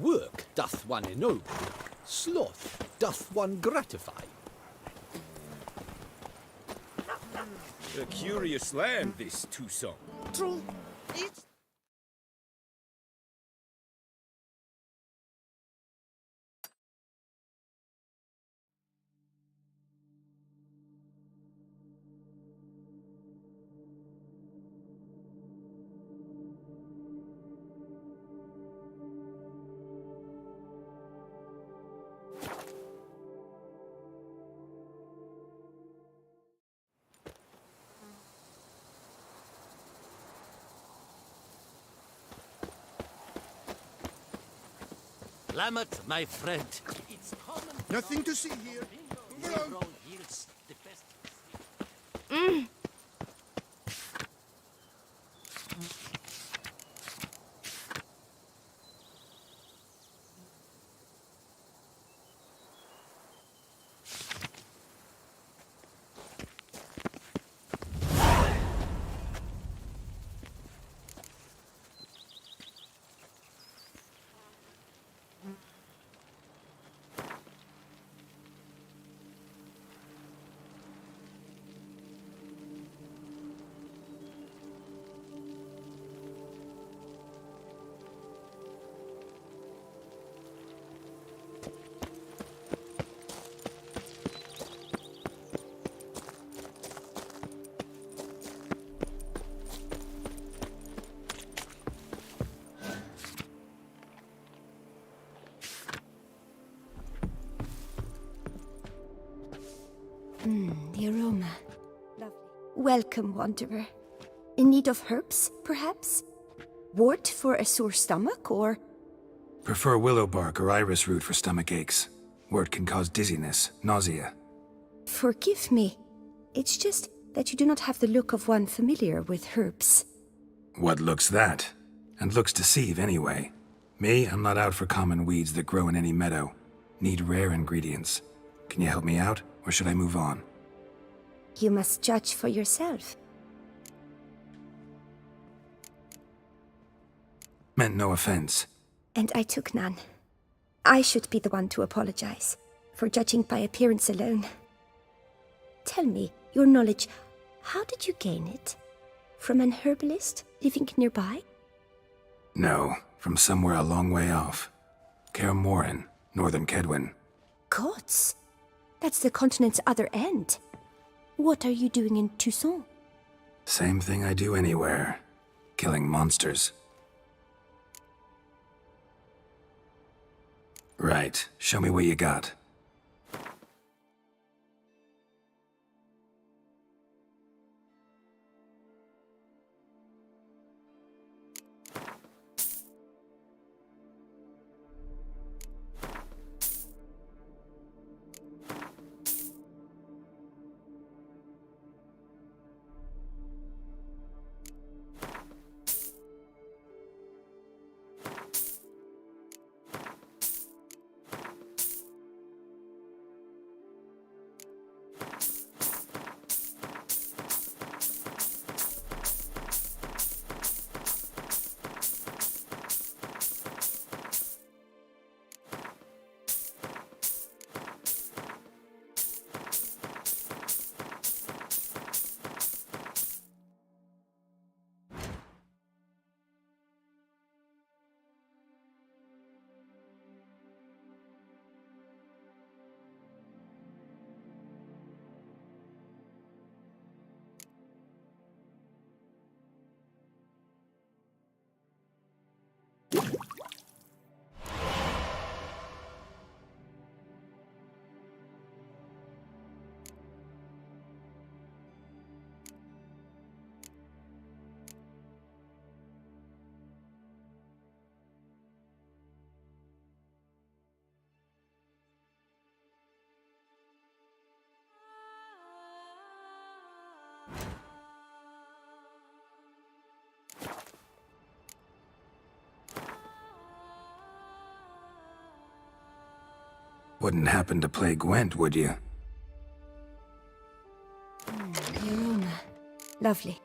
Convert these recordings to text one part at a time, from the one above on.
Work doth one ennoble, sloth doth one gratify. A curious land, this Tucson. True. It's Lamet, my friend. It's common. Nothing to see here. Negro yields the best. The aroma. Lovely. Welcome, wanderer. In need of herbs, perhaps? Wort for a sore stomach, or... Prefer willow bark or iris root for stomach aches. Wort can cause dizziness, nausea. Forgive me. It's just that you do not have the look of one familiar with herbs. What looks that? And looks deceive anyway. Me, I'm not out for common weeds that grow in any meadow. Need rare ingredients. Can you help me out, or should I move on? You must judge for yourself. Meant no offense. And I took none. I should be the one to apologize for judging by appearance alone. Tell me, your knowledge, how did you gain it? From an herbalist living nearby? No, from somewhere a long way off. Kaer Morhen, northern Kedwin. Gods! That's the continent's other end. What are you doing in Tucson? Same thing I do anywhere. Killing monsters. Right, show me what you got. Wouldn't happen to play Gwent, would you? The aroma. Lovely.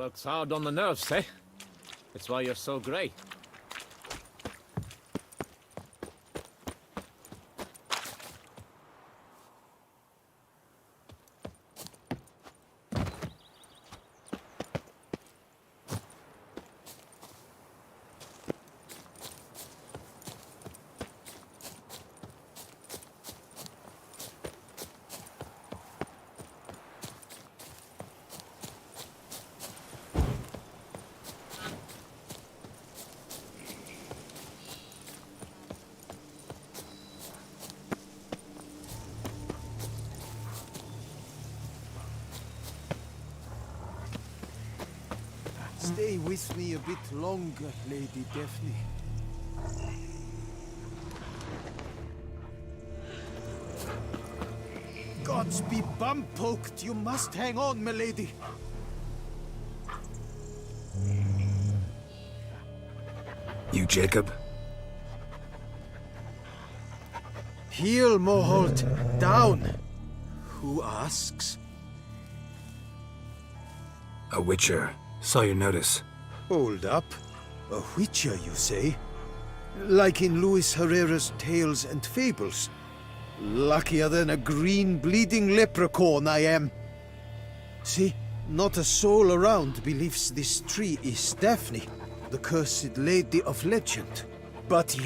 Works hard on the nerves, eh? That's why you're so grey. Stay with me a bit longer, Lady Daphne. Gods be bum-poked! You must hang on, milady! You, Jacob? Heel, Moholt! Down! Who asks? A witcher. Saw your notice. Hold up. A witcher, you say? Like in Luis Herrera's Tales and Fables. Luckier than a green bleeding leprechaun I am. See, not a soul around believes this tree is Daphne, the cursed lady of legend. But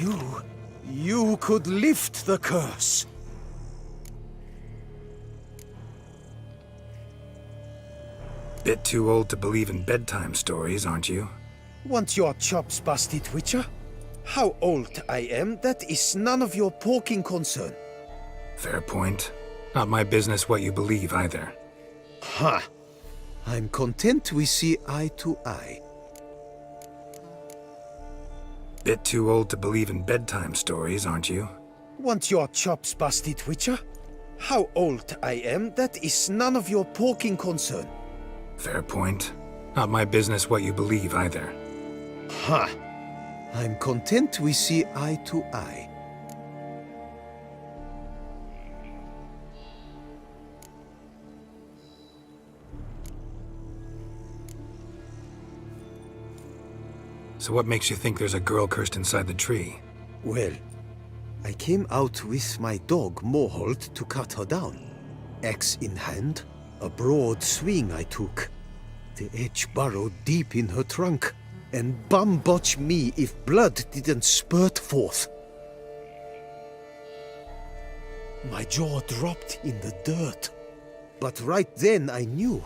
you could lift the curse. Bit too old to believe in bedtime stories, aren't you? Want your chops busted, Witcher? How old I am, that is none of your poking concern. Fair point. Not my business what you believe, either. Ha! I'm content we see eye to eye. Bit too old to believe in bedtime stories, aren't you? Want your chops busted, Witcher? How old I am, that is none of your poking concern. Fair point. Not my business what you believe, either. Ha! I'm content we see eye to eye. So what makes you think there's a girl cursed inside the tree? Well, I came out with my dog Moholt to cut her down. Axe in hand, a broad swing I took. The edge burrowed deep in her trunk, and bum-botch me if blood didn't spurt forth. My jaw dropped in the dirt. But right then I knew.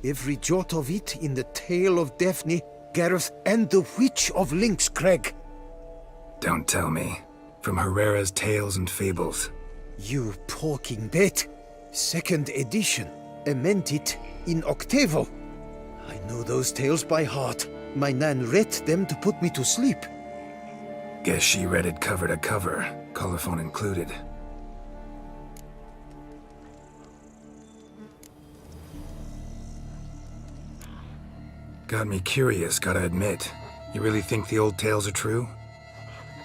Every jot of it in the tale of Daphne, Gareth, and the Witch of Lynx Crag. Don't tell me. From Herrera's Tales and Fables. You porking bet. Second edition. Amend it in octavo. I know those tales by heart. My nan read them to put me to sleep. Guess she read it cover to cover, colophon included. Got me curious, gotta admit. You really think the old tales are true?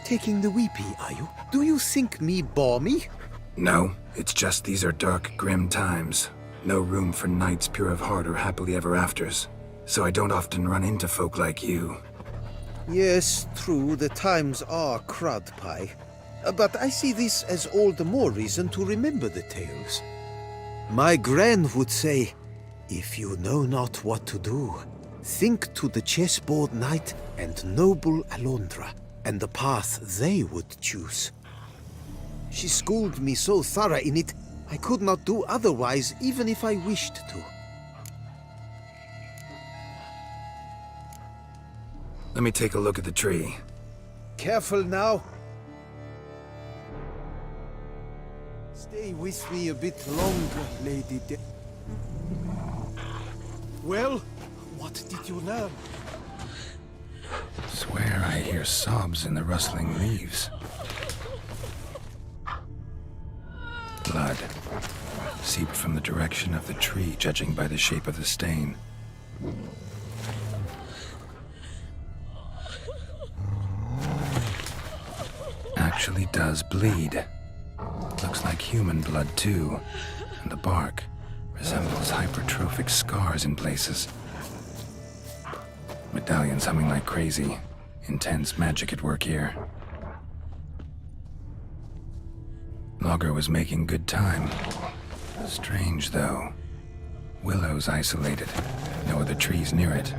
Taking the weepy, are you? Do you think me balmy? No, it's just these are dark, grim times. No room for knights pure of heart or happily ever afters. So I don't often run into folk like you. Yes, true, the times are crud pie. But I see this as all the more reason to remember the tales. My gran would say, if you know not what to do, think to the chessboard knight and noble Alondra, and the path they would choose. She schooled me so thorough in it, I could not do otherwise even if I wished to. Let me take a look at the tree. Careful now. Stay with me a bit longer, Lady Well, what did you learn? Swear I hear sobs in the rustling leaves. Blood. Seeped from the direction of the tree, judging by the shape of the stain. Actually does bleed. Looks like human blood, too. And the bark resembles hypertrophic scars in places. Medallions humming like crazy. Intense magic at work here. Logger was making good time. Strange, though. Willow's isolated. No other trees near it.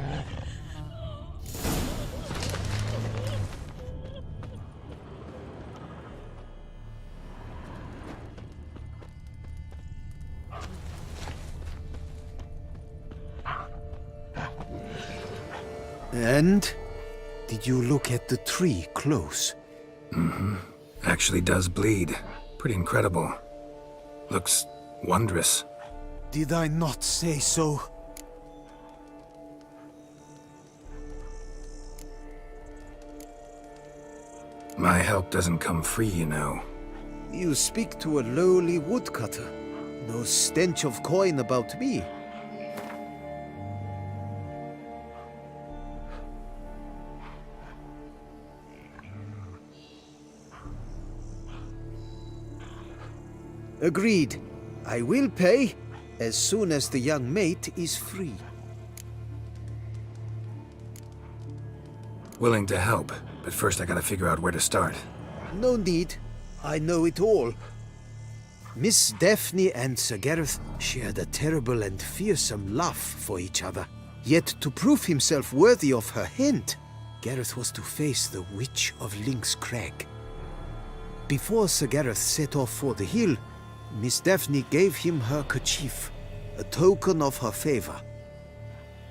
And? Did you look at the tree close? Actually does bleed. Pretty incredible. Looks wondrous. Did I not say so? My help doesn't come free, you know. You speak to a lowly woodcutter. No stench of coin about me. Agreed. I will pay as soon as the young mate is free. Willing to help, but first I gotta figure out where to start. No need. I know it all. Miss Daphne and Sir Gareth shared a terrible and fearsome love for each other. Yet to prove himself worthy of her hand, Gareth was to face the Witch of Lynx Crag. Before Sir Gareth set off for the hill, Miss Daphne gave him her kerchief, a token of her favor.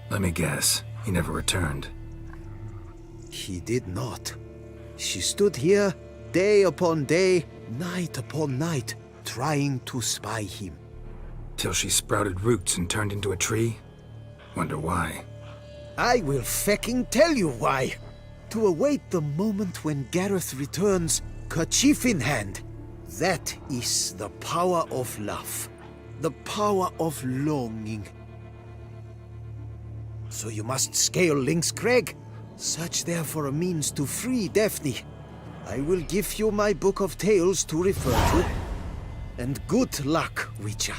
Let me guess, he never returned. He did not. She stood here, day upon day, night upon night, trying to spy him. Till she sprouted roots and turned into a tree? Wonder why. I will fecking tell you why. To await the moment when Gareth returns, kerchief in hand. That is the power of love. The power of longing. So you must scale Lynx Crag. Search there for a means to free Daphne. I will give you my book of tales to refer to. And good luck, Witcher.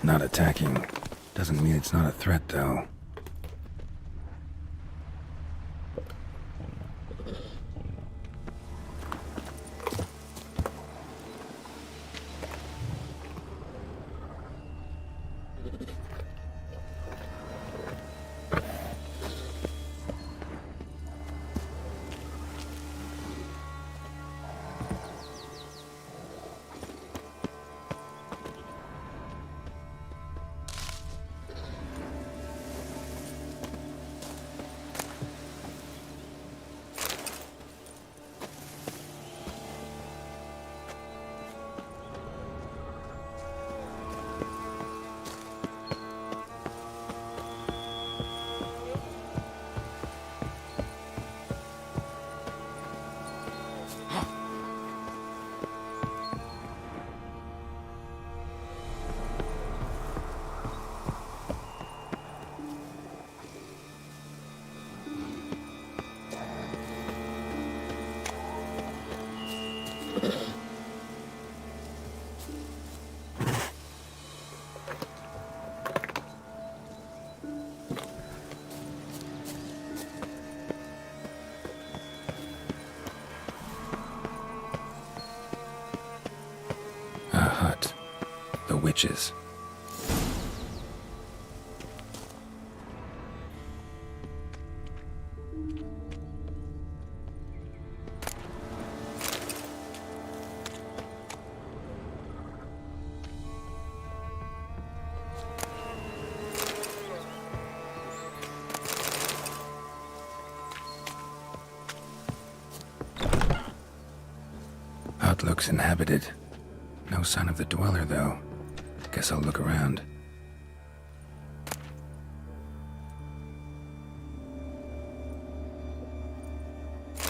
Not attacking. Doesn't mean it's not a threat, though. Witches. Hut looks inhabited. No sign of the dweller, though. Guess I'll look around.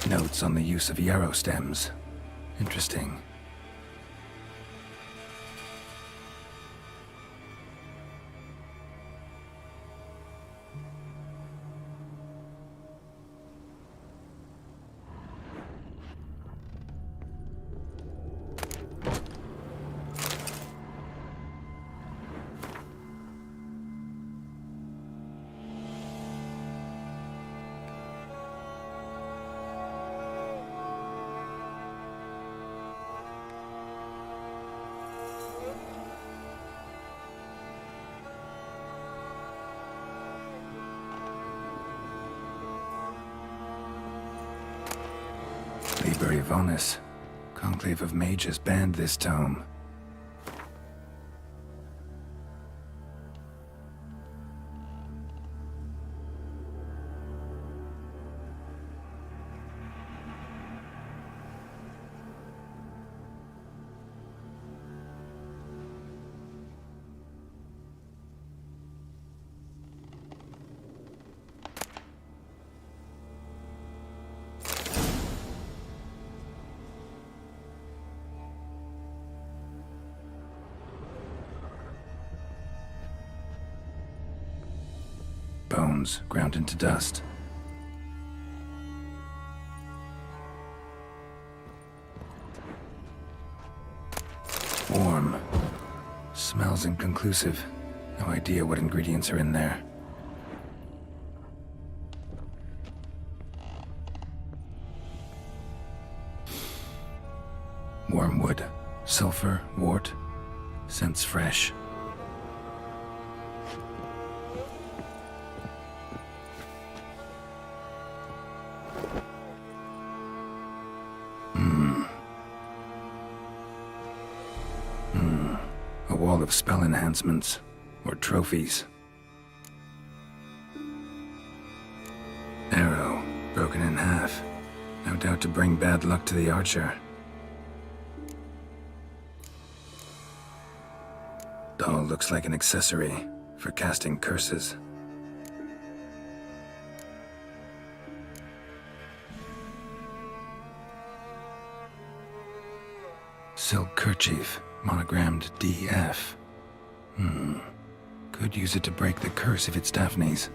Notes on the use of yarrow stems. Interesting. Liber Yvonis. Conclave of Mages banned this tome. Bones ground into dust. Warm. Smells inconclusive. No idea what ingredients are in there. Wormwood. Sulfur. Wort. Scents fresh. A wall of spell enhancements, or trophies. Arrow, broken in half. No doubt to bring bad luck to the archer. Doll looks like an accessory for casting curses. Silk kerchief, monogrammed DF. Could use it to break the curse if it's Daphne's.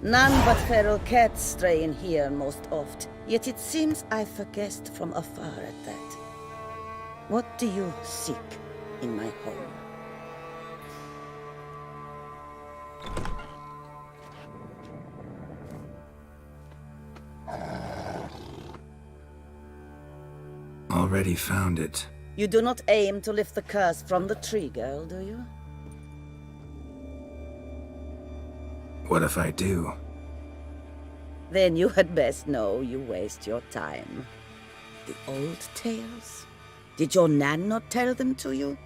None but feral cats stray in here most oft, yet it seems I've a guest from afar at that. What do you seek? in my home. Already found it. You do not aim to lift the curse from the tree girl, do you? What if I do? Then you had best know you waste your time. The old tales? Did your Nan not tell them to you?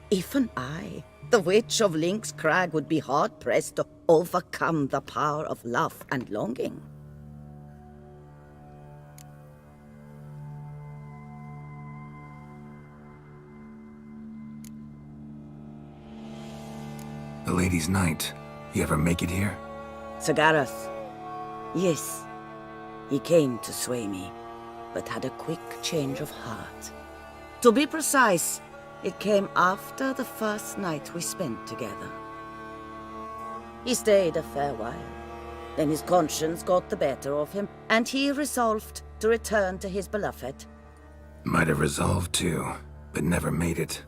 Even I, the witch of Link's Crag, would be hard-pressed to overcome the power of love and longing. The Lady's Night. You ever make it here? Sir Gareth. Yes, he came to sway me, but had a quick change of heart. To be precise, it came after the first night we spent together. He stayed a fair while. Then his conscience got the better of him, and he resolved to return to his beloved. Might have resolved to, but never made it.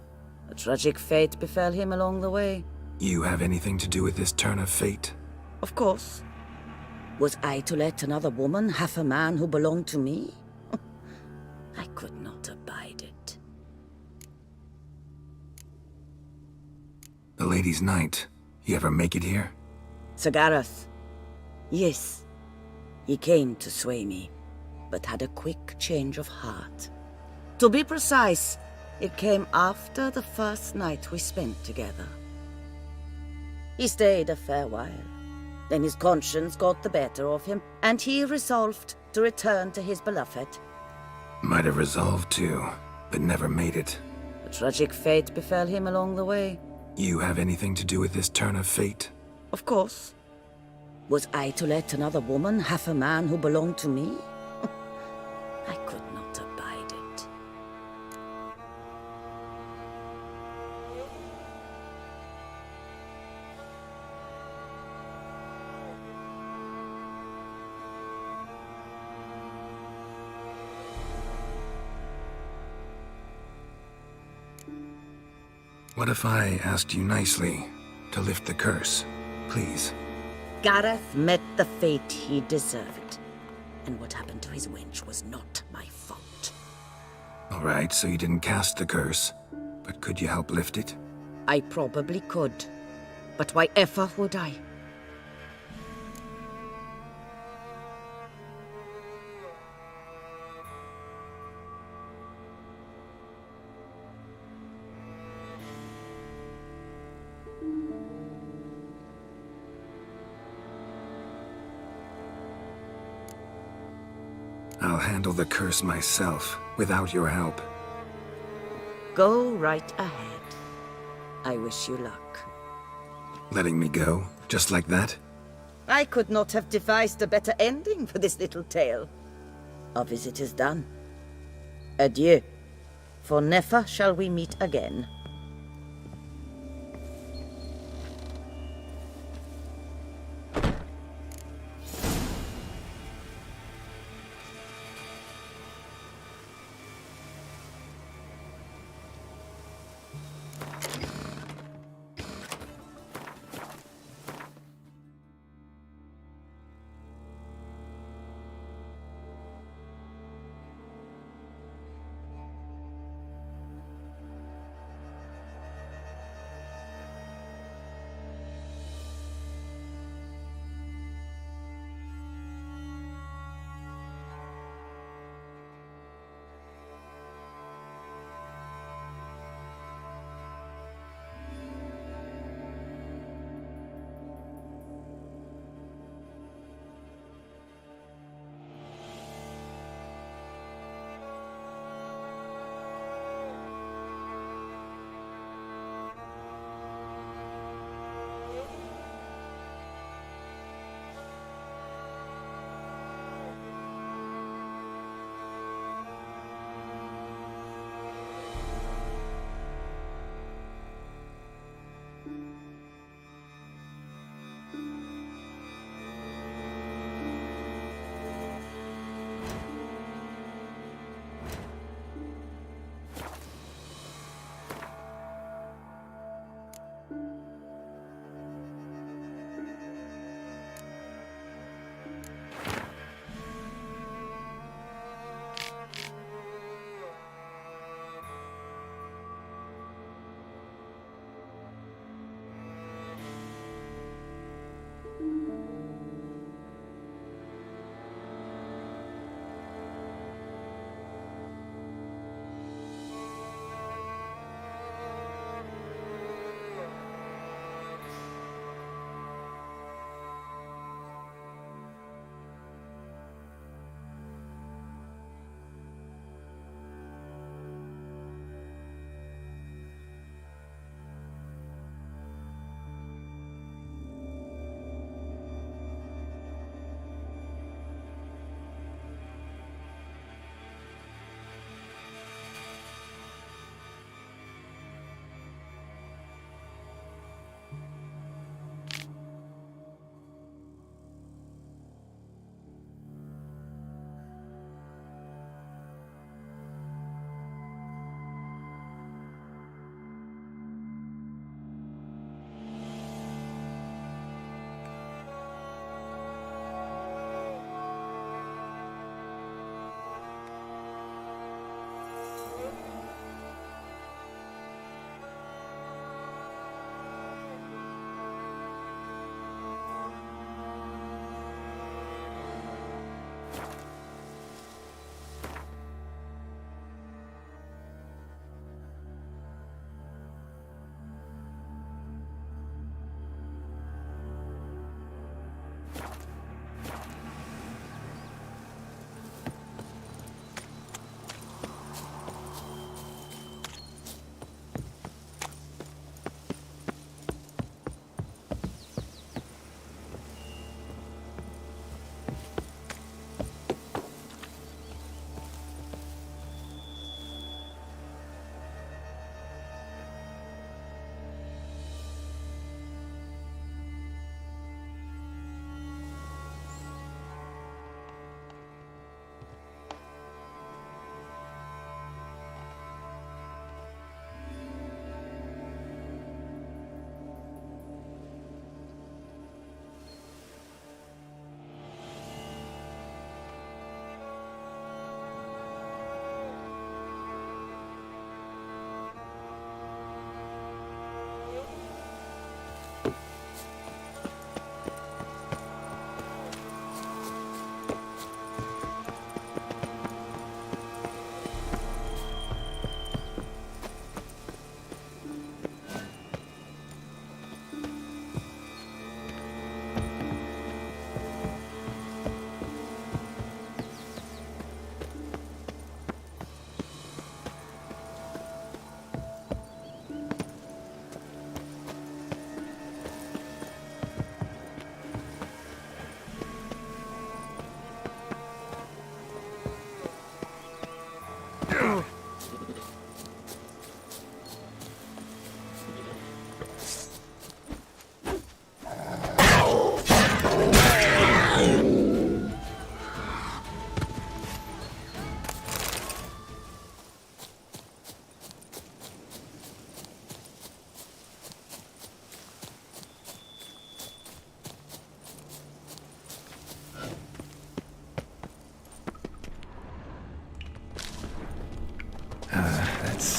A tragic fate befell him along the way. You have anything to do with this turn of fate? Of course. Was I to let another woman have a man who belonged to me? I could not abide it. The Lady's Night. You ever make it here? Sir Gareth. Yes, he came to sway me, but had a quick change of heart. To be precise, it came after the first night we spent together. He stayed a fair while. Then his conscience got the better of him, and he resolved to return to his beloved. Might have resolved to, but never made it. A tragic fate befell him along the way. You have anything to do with this turn of fate? Of course. Was I to let another woman have a man who belonged to me? I could not abide it. What if I asked you nicely to lift the curse, please? Gareth met the fate he deserved. And what happened to his wench was not my fault. All right, so you didn't cast the curse, but could you help lift it? I probably could. But why ever would I? I'll handle the curse myself, without your help. Go right ahead. I wish you luck. Letting me go, just like that? I could not have devised a better ending for this little tale. Our visit is done. Adieu, for never shall we meet again.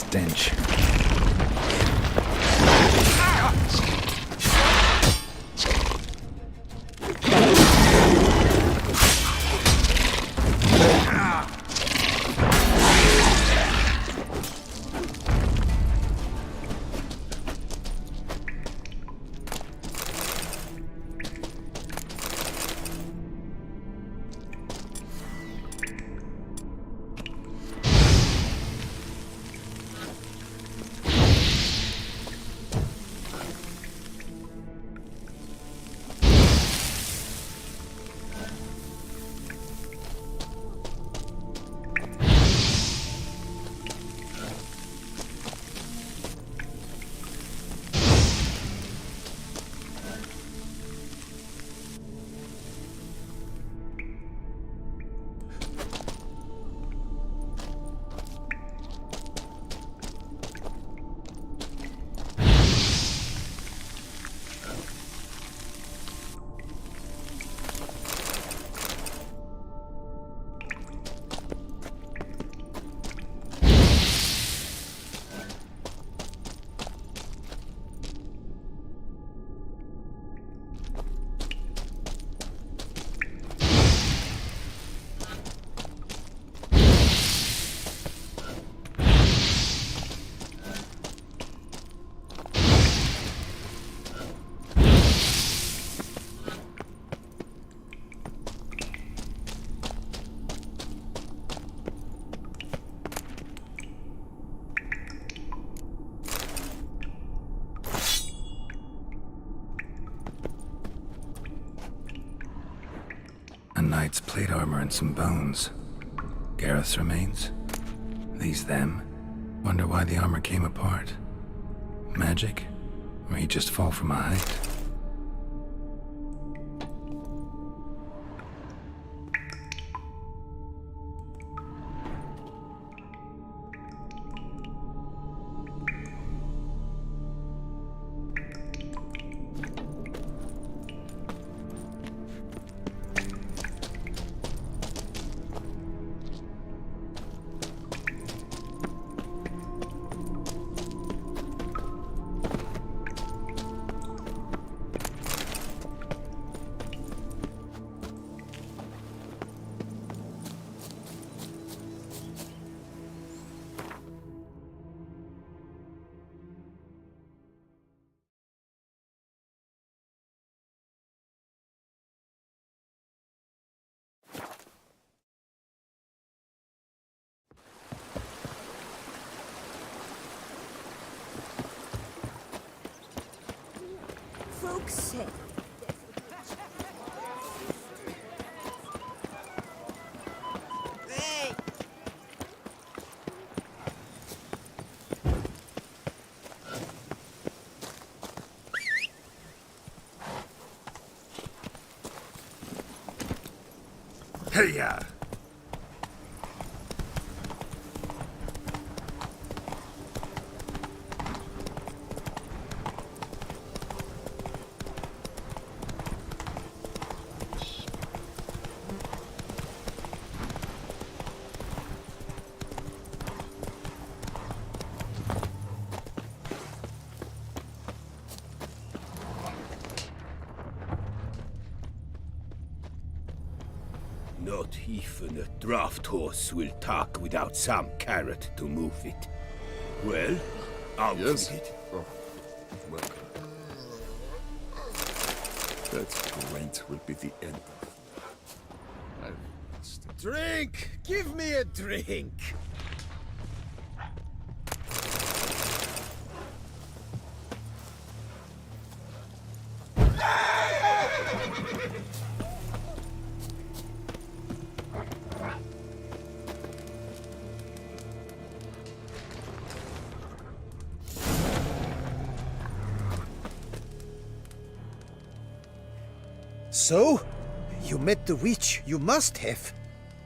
stench. A knight's plate armor and some bones. Gareth's remains? These them? Wonder why the armor came apart. Magic? Or he'd just fall from a height? Folks say Hey-ya! Not even a draft horse will talk without some carrot to move it. Well, out with it. Oh, welcome. That rant will be the end. Drink! Give me a drink! So? You met the witch. You must have.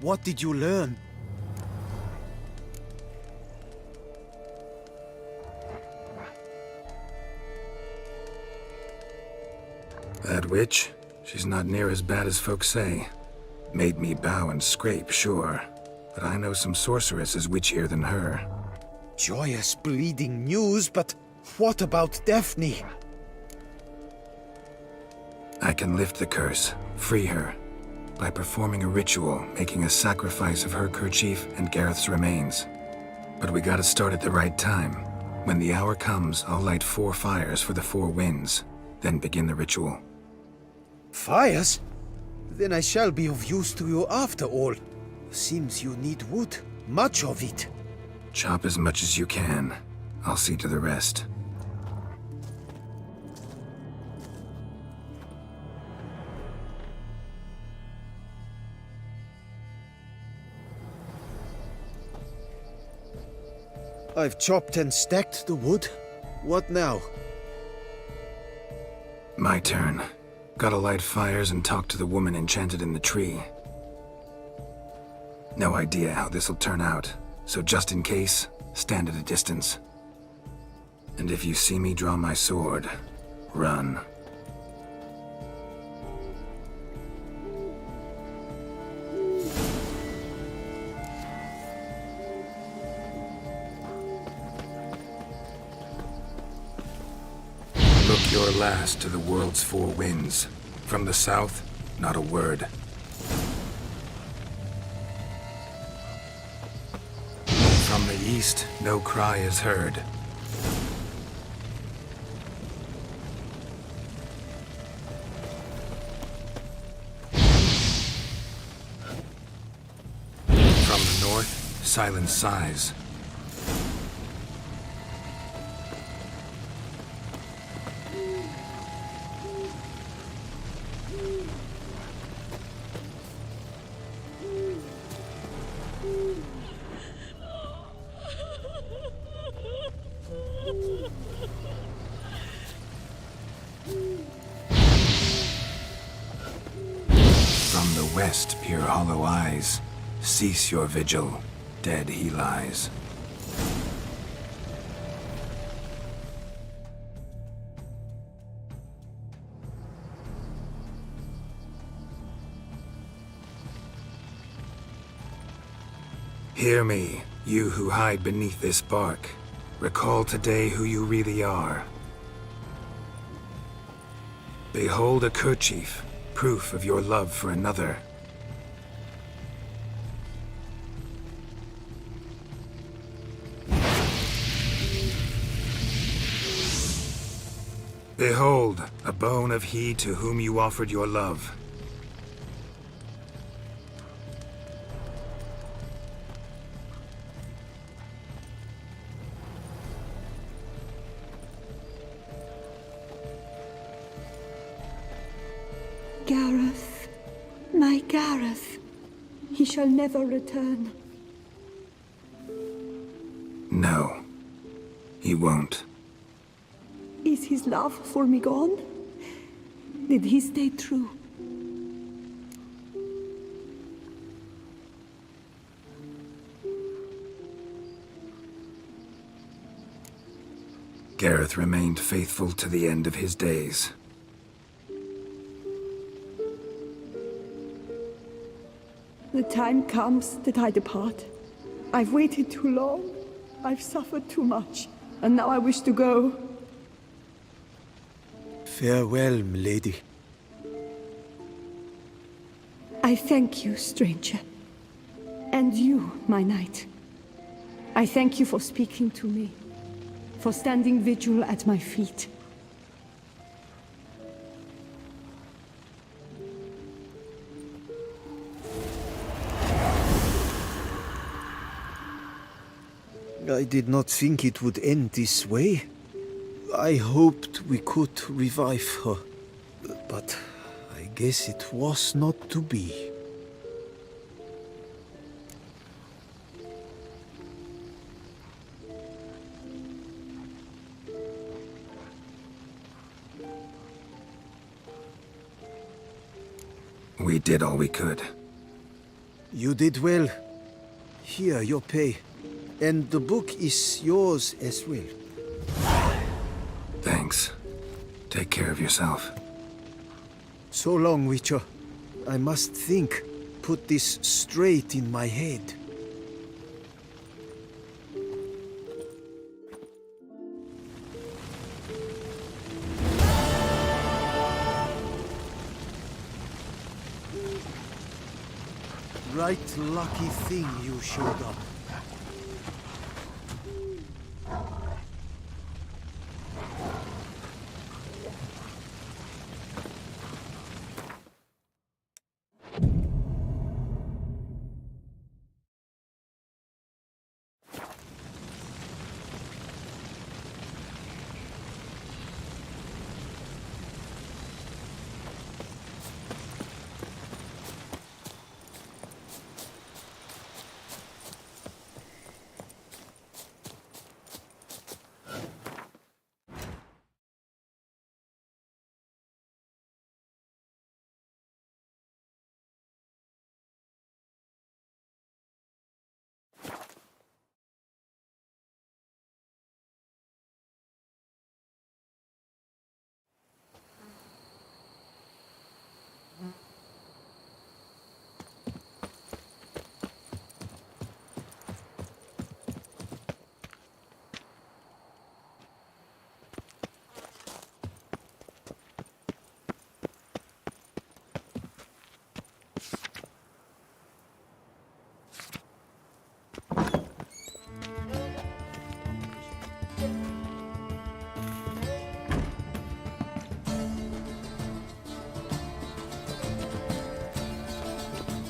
What did you learn? That witch? She's not near as bad as folks say. Made me bow and scrape, sure. But I know some sorceresses witchier than her. Joyous bleeding news, but what about Daphne? I can lift the curse, free her, by performing a ritual, making a sacrifice of her kerchief and Gareth's remains. But we gotta start at the right time. When the hour comes, I'll light 4 fires for the 4 winds, then begin the ritual. Fires? Then I shall be of use to you after all. Seems you need wood, much of it. Chop as much as you can. I'll see to the rest. I've chopped and stacked the wood. What now? My turn. Gotta light fires and talk to the woman enchanted in the tree. No idea how this'll turn out, so just in case, stand at a distance. And if you see me draw my sword, run. Look your last to the world's 4 winds. From the south, not a word. From the east, no cry is heard. From the north, silence sighs. From the west peer hollow eyes. Cease your vigil. Dead he lies. Hear me, you who hide beneath this bark. Recall today who you really are. Behold a kerchief, proof of your love for another. Behold, a bone of he to whom you offered your love. Gareth, my Gareth, he shall never return. No, he won't. Is his love for me gone? Did he stay true? Gareth remained faithful to the end of his days. The time comes that I depart. I've waited too long. I've suffered too much. And now I wish to go. Farewell, milady. I thank you, stranger. And you, my knight. I thank you for speaking to me. For standing vigil at my feet. I did not think it would end this way. I hoped we could revive her. But I guess it was not to be. We did all we could. You did well. Here, your pay. And the book is yours as well. Thanks. Take care of yourself. So long, Witcher. I must think. Put this straight in my head. right lucky thing you showed up.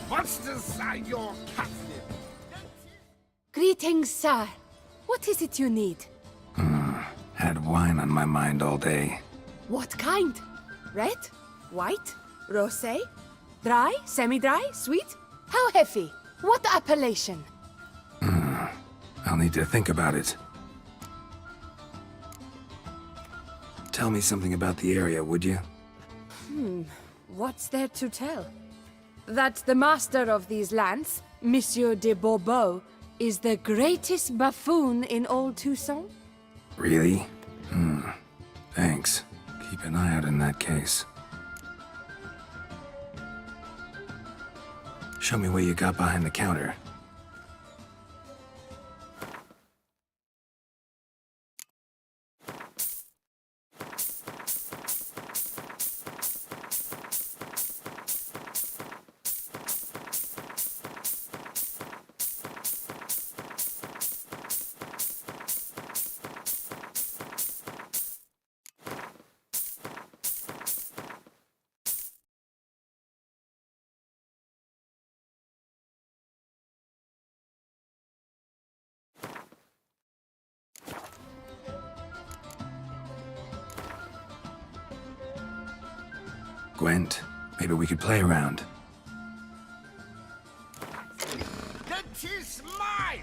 What's inside your captain? Greetings, sir. What is it you need? Had wine on my mind all day. What kind? Red? White? Rosé? Dry? Semi-dry? Sweet? How heavy? What appellation? I'll need to think about it. Tell me something about the area, would you? What's there to tell? That the master of these lands, Monsieur de Bourbeau, is the greatest buffoon in old Toussaint? Really? Thanks. Keep an eye out in that case. Show me what you got behind the counter. Gwent, maybe we could play around. That is mine!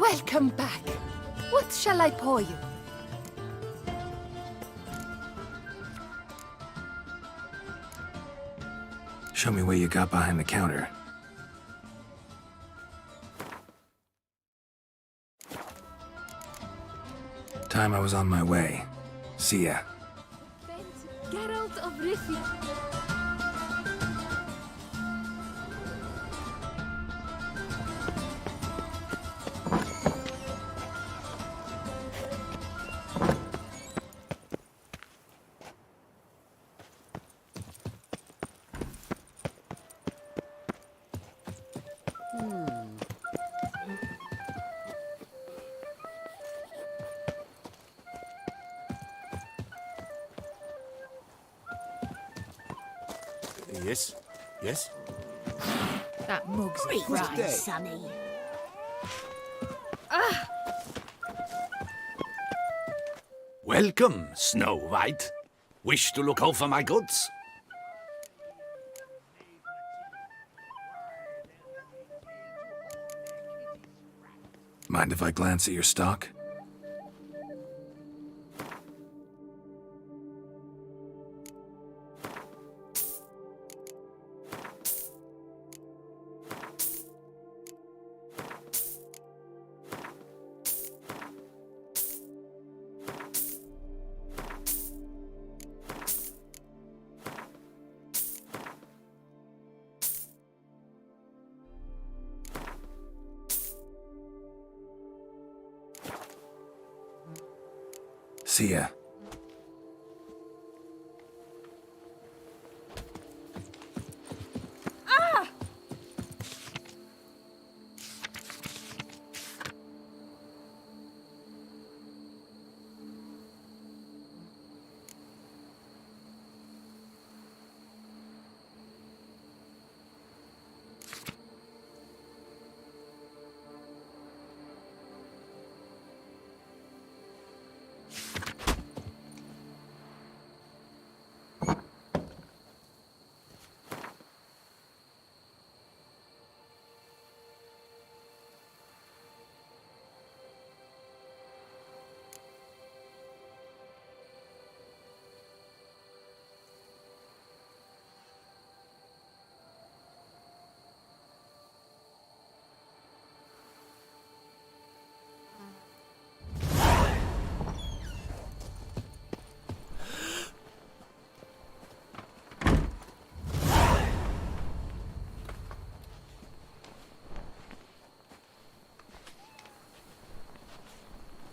Welcome back. What shall I pour you? Show me what you got behind the counter. Time I was on my way. See ya. Geralt of Rivia. Yes? Yes? That mug's Right, Sonny. Welcome, Snow White. Wish to look over my goods? Mind if I glance at your stock? See ya.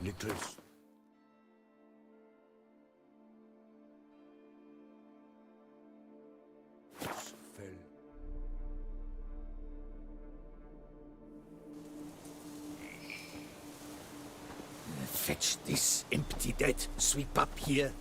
Nicholas. Fetch this empty dead. Sweep up here.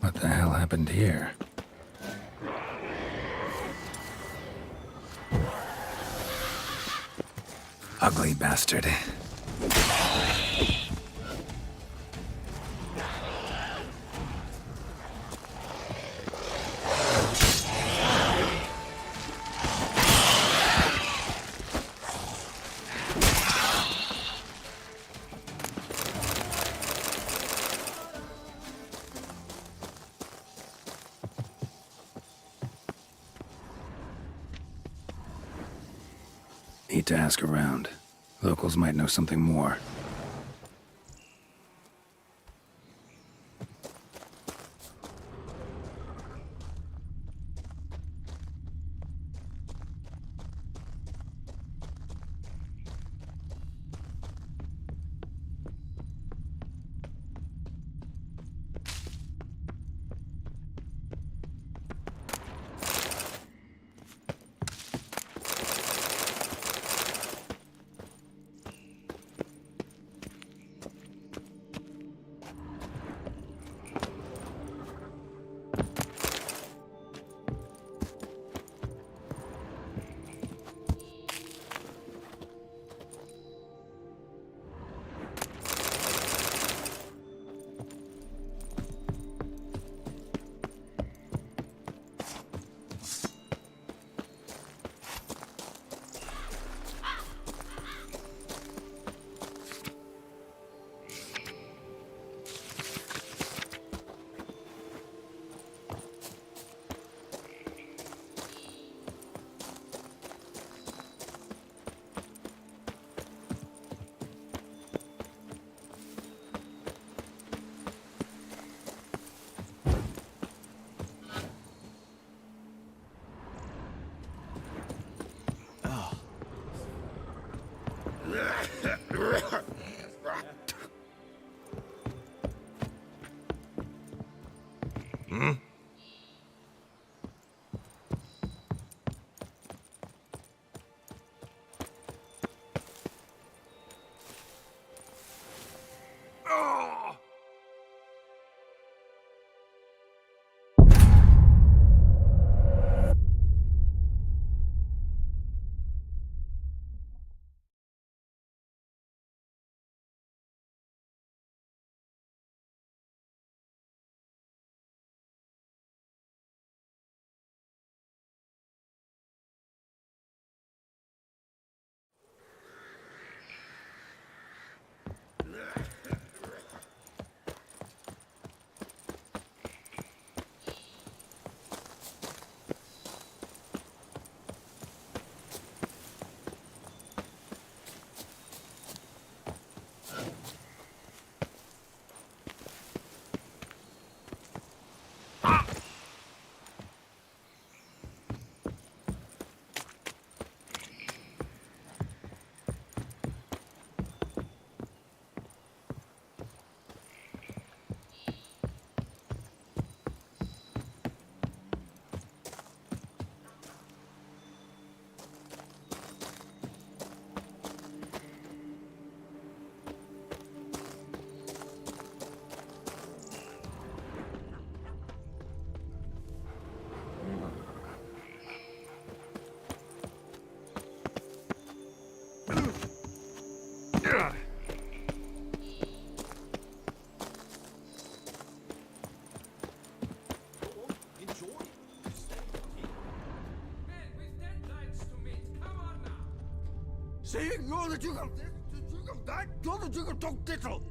What the hell happened here? Ugly bastard. Need to ask around. Locals might know something more. Saying you're the Duke of this, the Duke of that, you're the Duke of Tonk Tittle.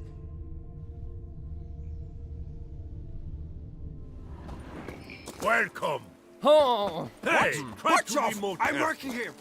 Welcome. Oh! Hey, watch off! I'm working here.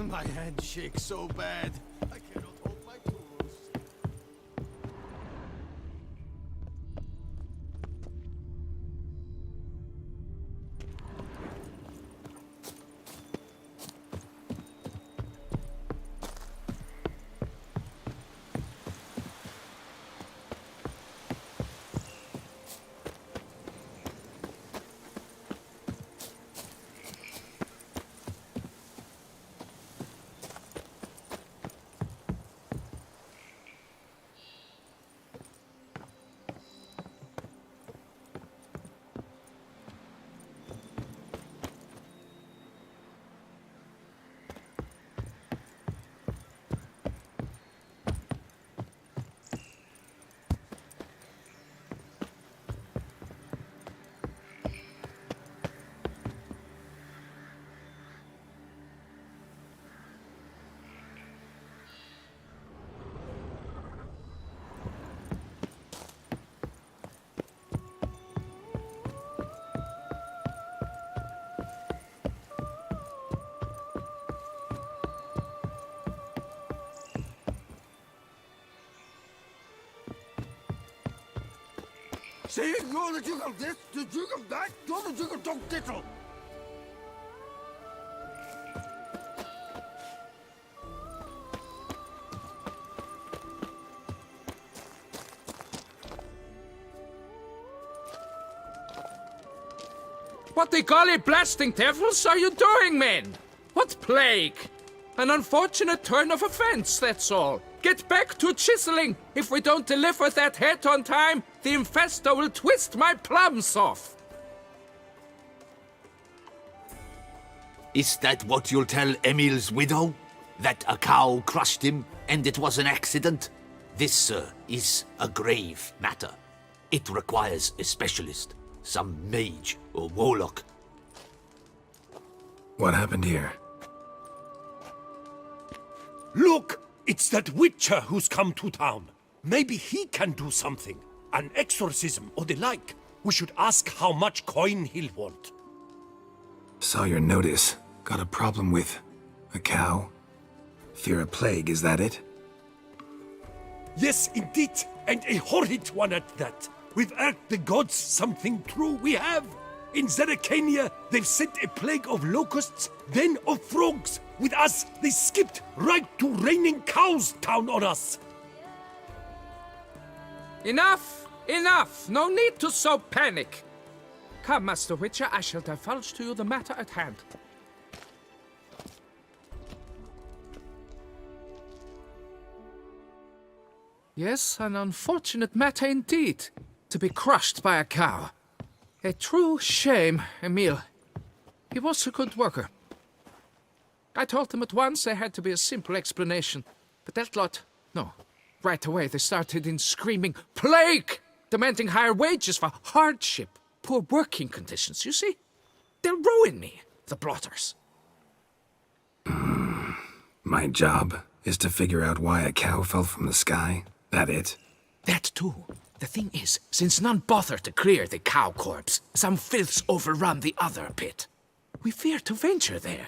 My hand shakes so bad, I cannot hold my tools. Saying you're the Duke of this, the Duke of that, you're the Duke of Tonk Tittle. What the golly blasting devils are you doing, men? What plague? An unfortunate turn of events, that's all. Get back to chiseling. If we don't deliver that head on time, the infestor will twist my plums off. Is that what you'll tell Emil's widow? That a cow crushed him and it was an accident? This, sir, is a grave matter. It requires a specialist, some mage or warlock. What happened here? Look! It's that witcher who's come to town. Maybe he can do something. An exorcism or the like. We should ask how much coin he'll want. Saw your notice. Got a problem with a cow? Fear a plague, is that it? Yes, indeed. And a horrid one at that. We've irked the gods something true, we have. In Zeracania, they've sent a plague of locusts, then of frogs. With us, they skipped right to raining cows down on us. Enough! Enough! No need to so panic. Come, Master Witcher, I shall divulge to you the matter at hand. Yes, an unfortunate matter indeed, to be crushed by a cow. A true shame, Emil. He was a good worker. I told them at once there had to be a simple explanation, but that lot, no. Right away they started in screaming, plague! Demanding higher wages for hardship, poor working conditions, you see? They'll ruin me, the blotters. My job is to figure out why a cow fell from the sky? That it? That too. The thing is, since none bother to clear the cow corpse, some filths overrun the other pit. We fear to venture there.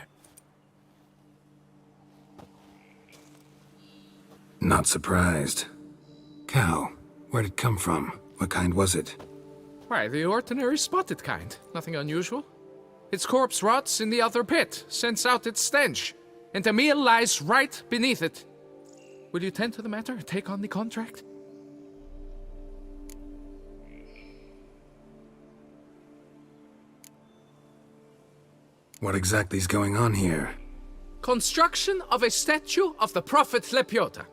Not surprised. Cow, where'd it come from? What kind was it? Why, the ordinary spotted kind. Nothing unusual. Its corpse rots in the other pit, sends out its stench, and Emil lies right beneath it. Will you tend to the matter, take on the contract? What exactly is going on here? Construction of a statue of the prophet Lepiota.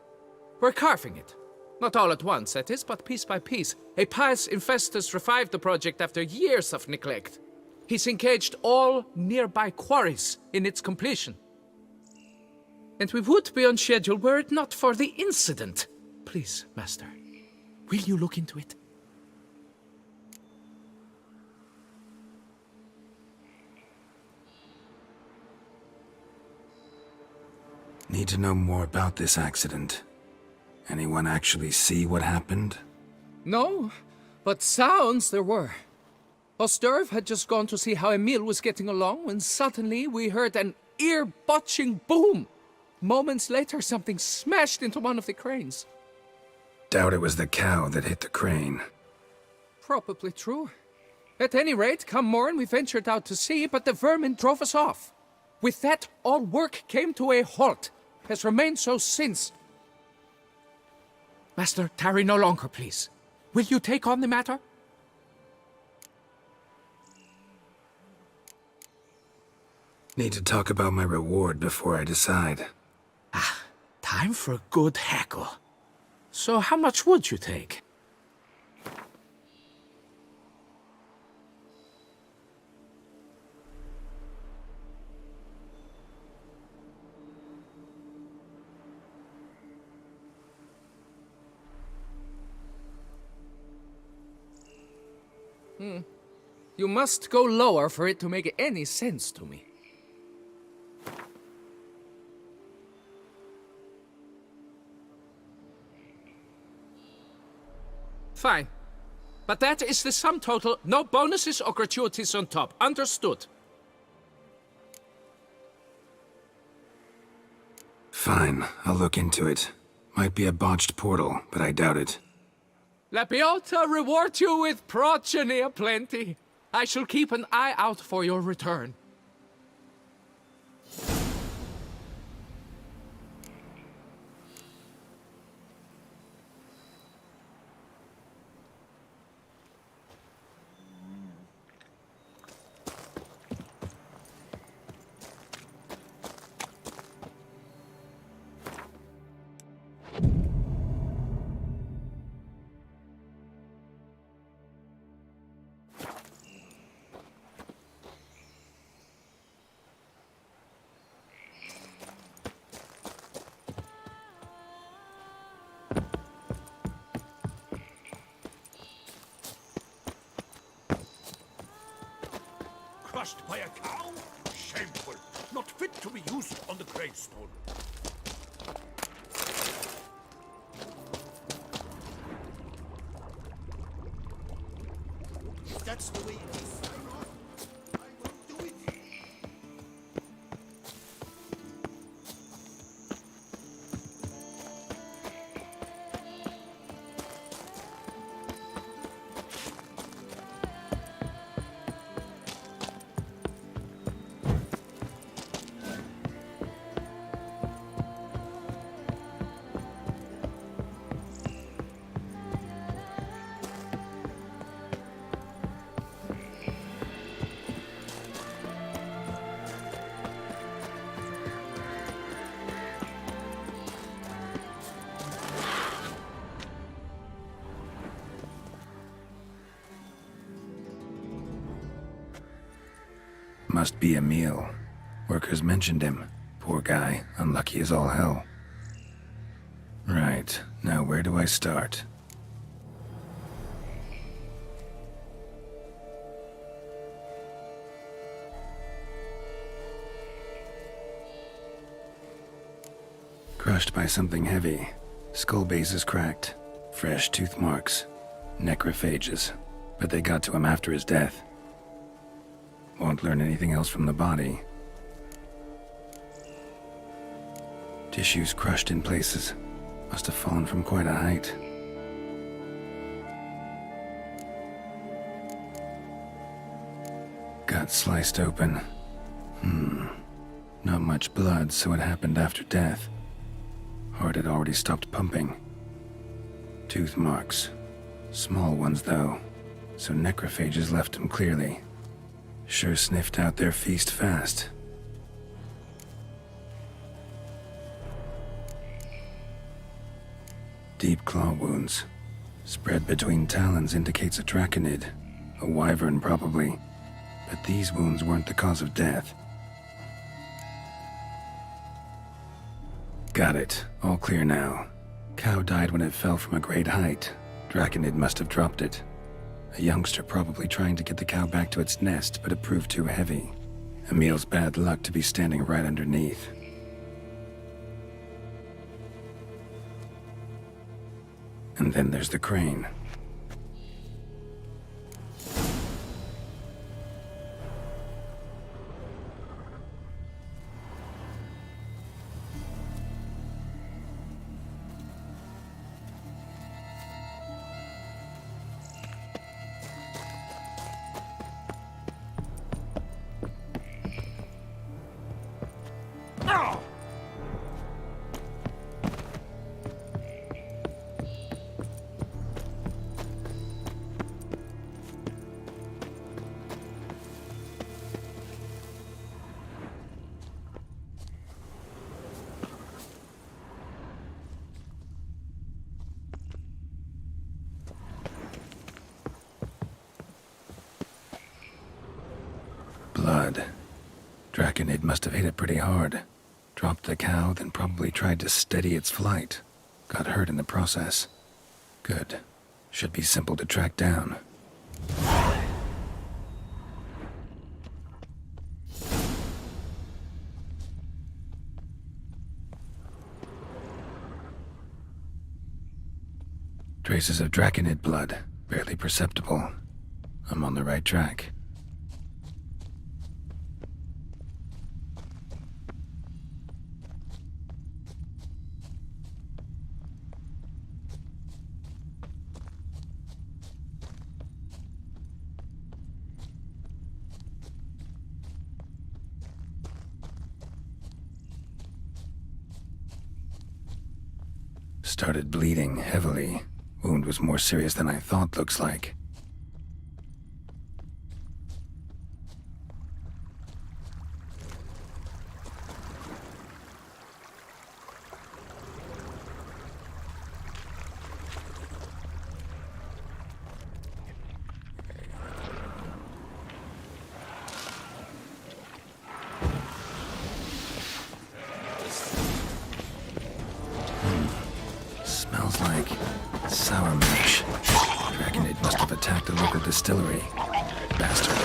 We're carving it. Not all at once, that is, but piece by piece. A pious infestus revived the project after years of neglect. He's engaged all nearby quarries in its completion. And we would be on schedule were it not for the incident. Please, Master, will you look into it? Need to know more about this accident. Anyone actually see what happened? No, but sounds there were. Osterv had just gone to see how Emil was getting along when suddenly we heard an ear-botching boom. Moments later, something smashed into one of the cranes. Doubt it was the cow that hit the crane. Probably true. At any rate, come morn we ventured out to sea, but the vermin drove us off. With that, all work came to a halt. Has remained so since. Master, tarry no longer, please. Will you take on the matter? Need to talk about my reward before I decide. Time for a good hackle. So how much would you take? You must go lower for it to make any sense to me. Fine. But that is the sum total, no bonuses or gratuities on top. Understood? Fine, I'll look into it. Might be a botched portal, but I doubt it. Lepiota reward you with progeny aplenty. I shall keep an eye out for your return. crushed by a cow? Shameful. Not fit to be used on the gravestone. If that's the way it is, I won't do it. Must be Emil. Workers mentioned him. Poor guy, unlucky as all hell. Right, now where do I start? Crushed by something heavy. Skull base is cracked. Fresh tooth marks. Necrophages. But they got to him after his death. Won't learn anything else from the body. Tissues crushed in places. Must have fallen from quite a height. Gut sliced open. Not much blood, so it happened after death. Heart had already stopped pumping. Tooth marks. Small ones, though, so necrophages left him clearly. Sure sniffed out their feast fast. Deep claw wounds. Spread between talons indicates a draconid. A wyvern, probably. But these wounds weren't the cause of death. Got it. All clear now. Cow died when it fell from a great height. Draconid must have dropped it. A youngster probably trying to get the cow back to its nest, but it proved too heavy. Emil's bad luck to be standing right underneath. And then there's the crane. Blood. Draconid must have hit it pretty hard. Dropped the cow, then probably tried to steady its flight. Got hurt in the process. Good. Should be simple to track down. Traces of draconid blood. Barely perceptible. I'm on the right track. Started bleeding heavily. Wound was more serious than I thought, looks like. Smells like sour mash. Draconid must have attacked a local distillery. Bastard.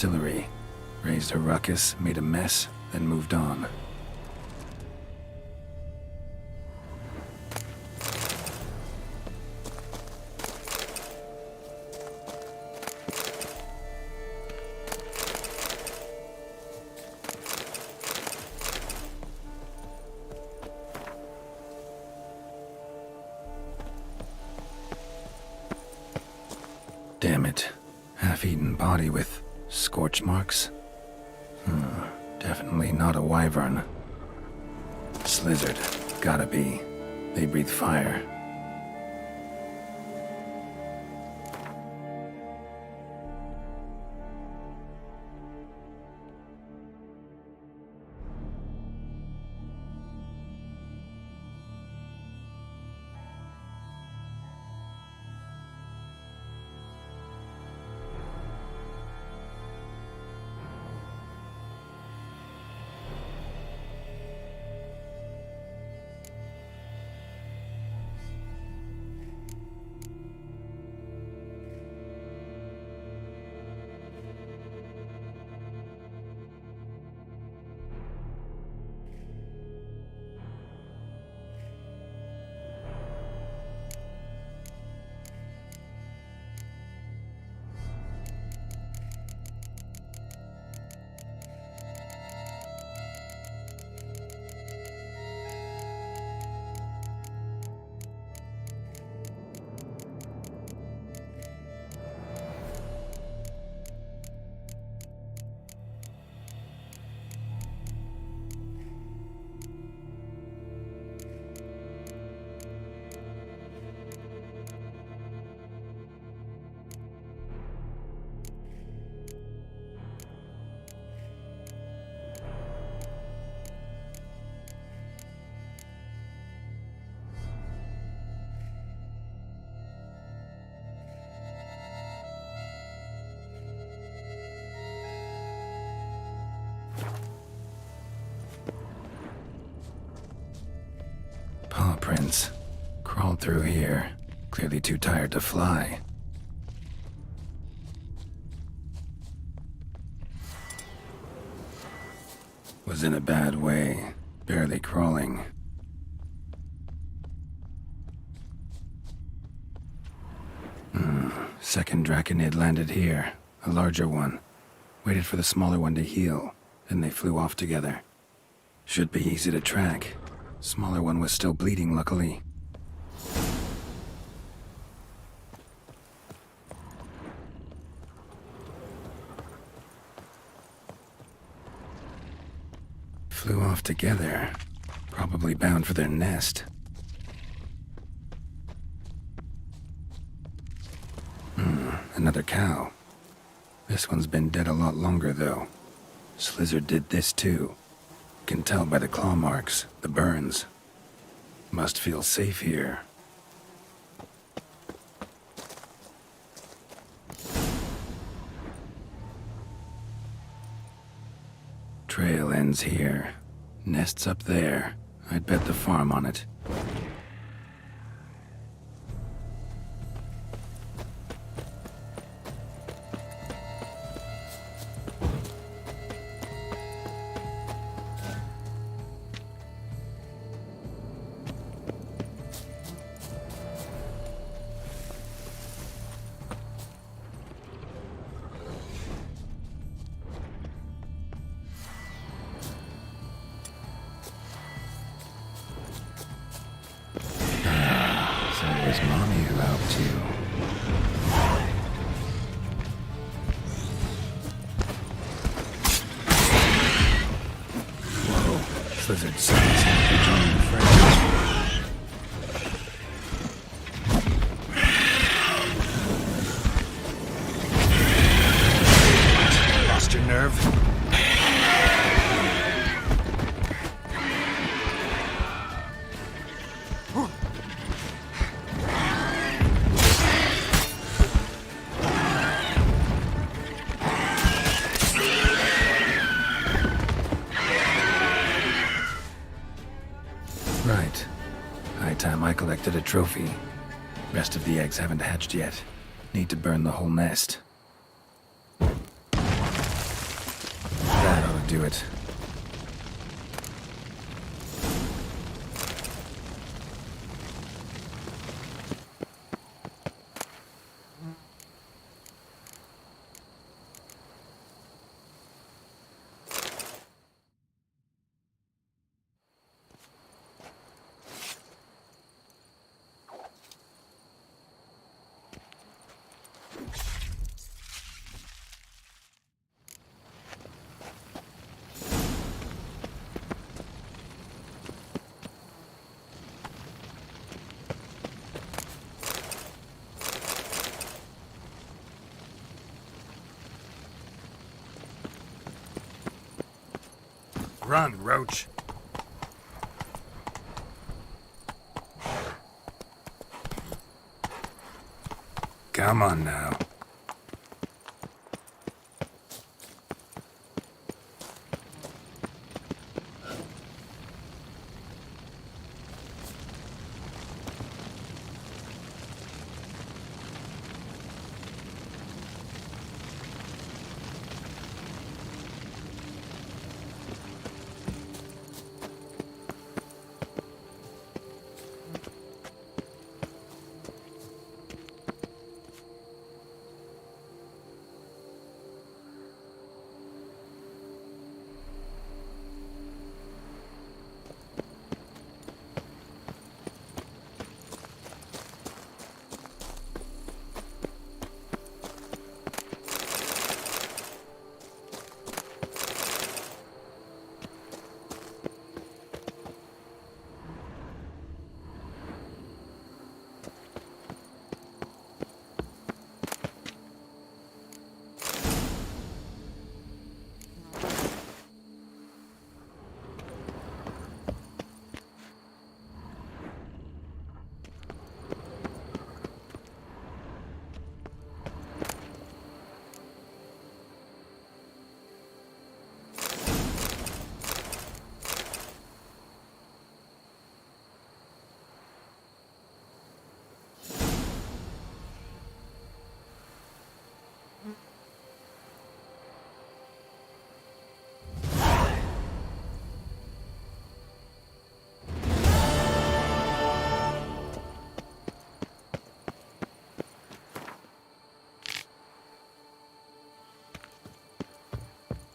distillery. Raised a ruckus, made a mess, then moved on. Damn it. Half-eaten body with scorch marks? Definitely not a wyvern. Slizzard. Gotta be. They breathe fire. Paw prints. Crawled through here. Clearly too tired to fly. Was in a bad way. Barely crawling. Second Draconid landed here. A larger one. Waited for the smaller one to heal. Then they flew off together. Should be easy to track. Smaller one was still bleeding, luckily. Flew off together. Probably bound for their nest. Another cow. This one's been dead a lot longer, though. Slizzard did this, too. Can tell by the claw marks, the burns. Must feel safe here. Trail ends here. Nest's up there. I'd bet the farm on it. Slizzard sounds like a joining friends. Lost your nerve? Right. High time I collected a trophy. Rest of the eggs haven't hatched yet. Need to burn the whole nest. do it. Run, Roach. Come on now.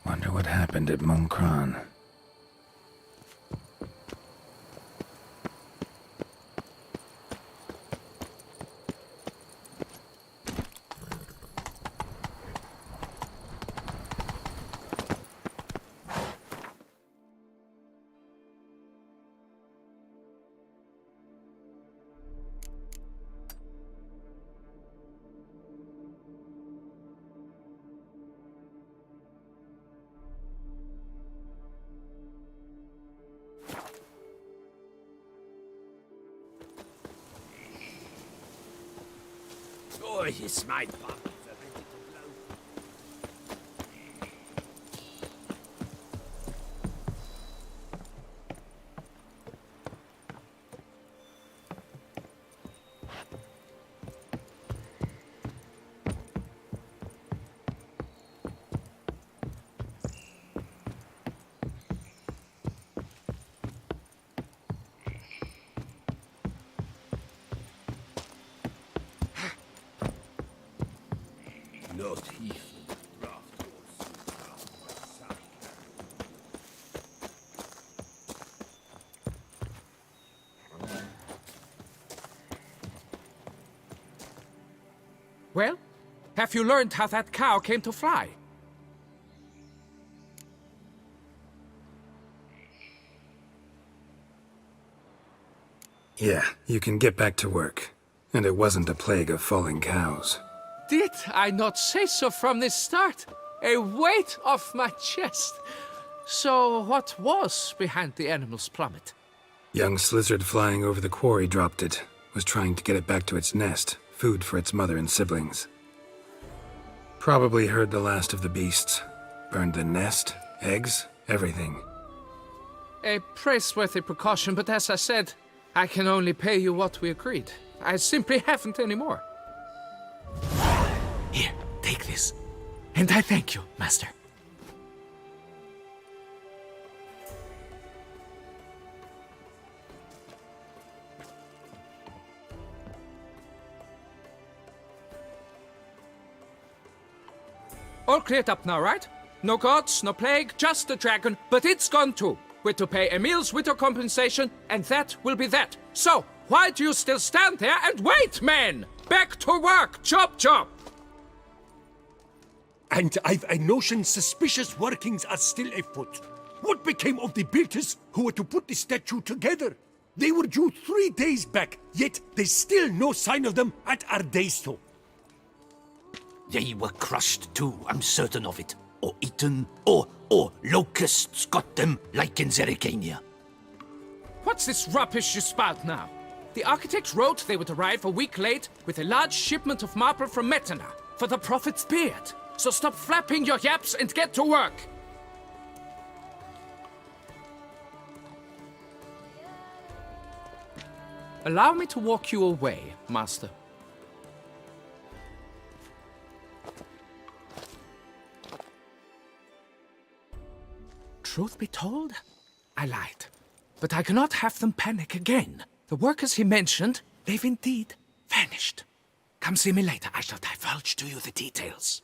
Wonder what happened at Monkron. Oh, yes, my pop. Not he. Well, have you learned how that cow came to fly? Yeah, you can get back to work. And it wasn't a plague of falling cows. Did I not say so from the start? A weight off my chest. So what was behind the animal's plummet? Young lizard flying over the quarry dropped it. Was trying to get it back to its nest. Food for its mother and siblings. Probably heard the last of the beasts. Burned the nest, eggs, everything. A praiseworthy precaution, but as I said, I can only pay you what we agreed. I simply haven't any more. Here, take this. And I thank you, Master. All cleared up now, right? No gods, no plague, just the dragon, but it's gone too. We're to pay Emil's widow compensation, and that will be that. So, why do you still stand there and wait, men? Back to work! Chop, chop! And I've a notion suspicious workings are still afoot. What became of the builders who were to put the statue together? They were due 3 days back, yet there's still no sign of them at Ardeisto. They were crushed too, I'm certain of it. Or eaten, or locusts got them, like in Zerikania. What's this rubbish you spout now? The architects wrote they would arrive a week late with a large shipment of marble from Metana for the prophet's beard. So stop flapping your yaps and get to work! Allow me to walk you away, Master. Truth be told, I lied. But I cannot have them panic again. The workers he mentioned, they've indeed vanished. Come see me later. I shall divulge to you the details.